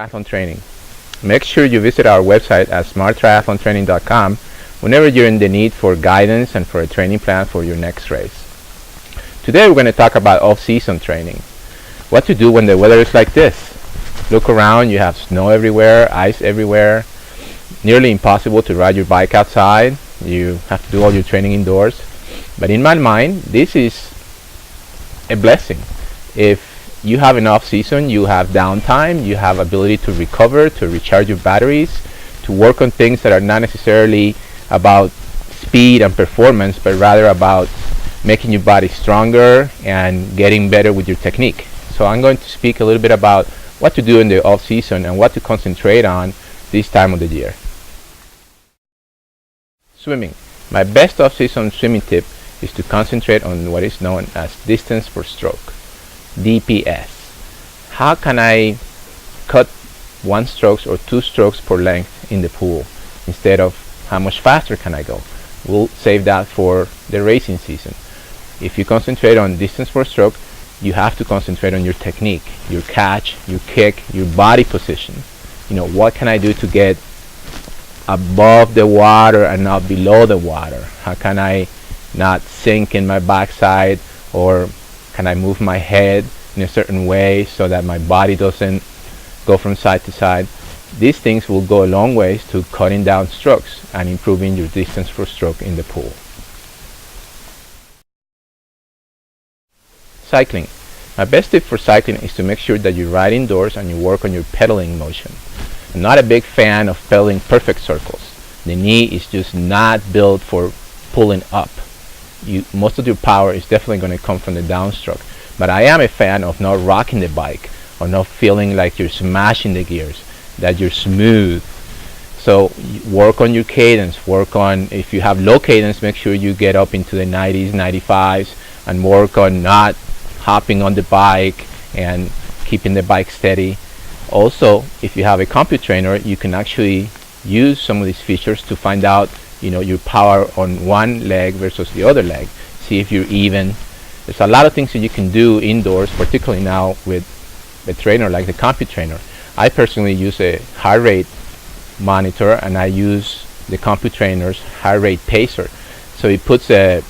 Triathlon Training. Make sure you visit our website at SmartTriathlonTraining.com whenever you're in the need for guidance and for a training plan for your next race. Today we're going to talk about off-season training. What to do when the weather is like this. Look around, you have snow everywhere, ice everywhere, nearly impossible to ride your bike outside. You have to do all your training indoors. But in my mind, this is a blessing. If you have an off season, you have downtime, you have ability to recover, to recharge your batteries, to work on things that are not necessarily about speed and performance, but rather about making your body stronger and getting better with your technique. So I'm going to speak a little bit about what to do in the off season and what to concentrate on this time of the year. Swimming. My best off season swimming tip is to concentrate on what is known as distance per stroke. DPS. How can I cut 1 stroke or 2 strokes per length in the pool instead of how much faster can I go? We'll save that for the racing season. If you concentrate on distance per stroke, you have to concentrate on your technique, your catch, your kick, your body position. What can I do to get above the water and not below the water? How can I not sink in my backside, or can I move my head in a certain way so that my body doesn't go from side to side? These things will go a long ways to cutting down strokes and improving your distance per stroke in the pool. Cycling. My best tip for cycling is to make sure that you ride indoors and you work on your pedaling motion. I'm not a big fan of pedaling perfect circles. The knee is just not built for pulling up. Most of your power is definitely going to come from the downstroke. But I am a fan of not rocking the bike or not feeling like you're smashing the gears, that you're smooth. So work on your cadence. Work on, if you have low cadence, make sure you get up into the 90s, 95s, and work on not hopping on the bike and keeping the bike steady. Also, if you have a computer trainer, you can actually use some of these features to find out your power on one leg versus the other leg. See if you're even. There's a lot of things that you can do indoors, particularly now with a trainer like the computer trainer. I personally use a heart rate monitor, and I use the computer trainer's heart rate pacer. So it puts a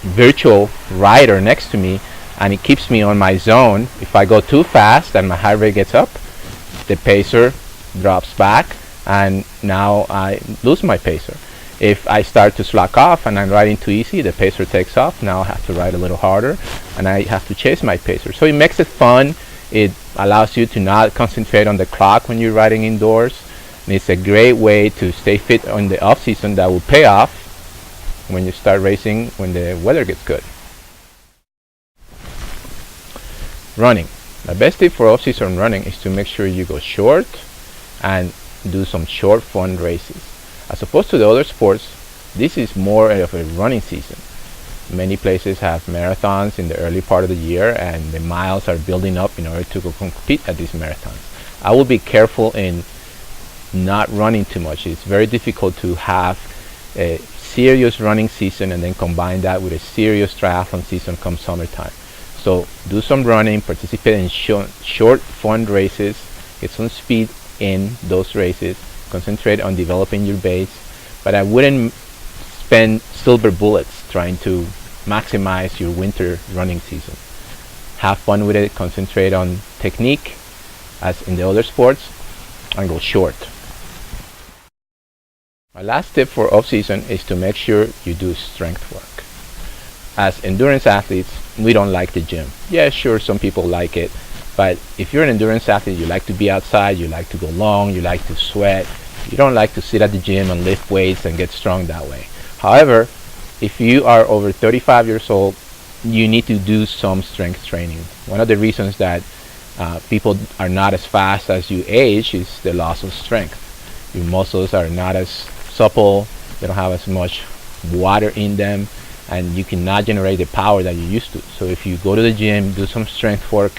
virtual rider next to me, and it keeps me on my zone. If I go too fast and my heart rate gets up, the pacer drops back, and now I lose my pacer. If I start to slack off and I'm riding too easy, the pacer takes off. Now I have to ride a little harder, and I have to chase my pacer. So it makes it fun. It allows you to not concentrate on the clock when you're riding indoors. And it's a great way to stay fit on the off season that will pay off when you start racing when the weather gets good. Running. My best tip for off season running is to make sure you go short and do some short fun races. As opposed to the other sports, this is more of a running season. Many places have marathons in the early part of the year, and the miles are building up in order to go compete at these marathons. I will be careful in not running too much. It's very difficult to have a serious running season and then combine that with a serious triathlon season come summertime. So do some running, participate in short fun races, get some speed in those races, concentrate on developing your base. But I wouldn't spend silver bullets trying to maximize your winter running season. Have fun with it, concentrate on technique as in the other sports, and go short. My last tip for off season is to make sure you do strength work. As endurance athletes, we don't like the gym. Yeah, sure, some people like it, but if you're an endurance athlete, you like to be outside, you like to go long, you like to sweat. You don't like to sit at the gym and lift weights and get strong that way. However, if you are over 35 years old, you need to do some strength training. One of the reasons that people are not as fast as you age is the loss of strength. Your muscles are not as supple, they don't have as much water in them, and you cannot generate the power that you used to. So if you go to the gym, do some strength work,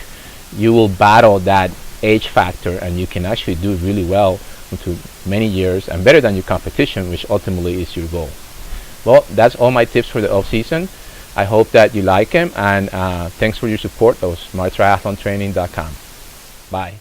you will battle that age factor, and you can actually do really well into many years and better than your competition, which ultimately is your goal. Well, that's all my tips for the off season. I hope that you like them, and thanks for your support of SmartTriathlonTraining.com. Bye.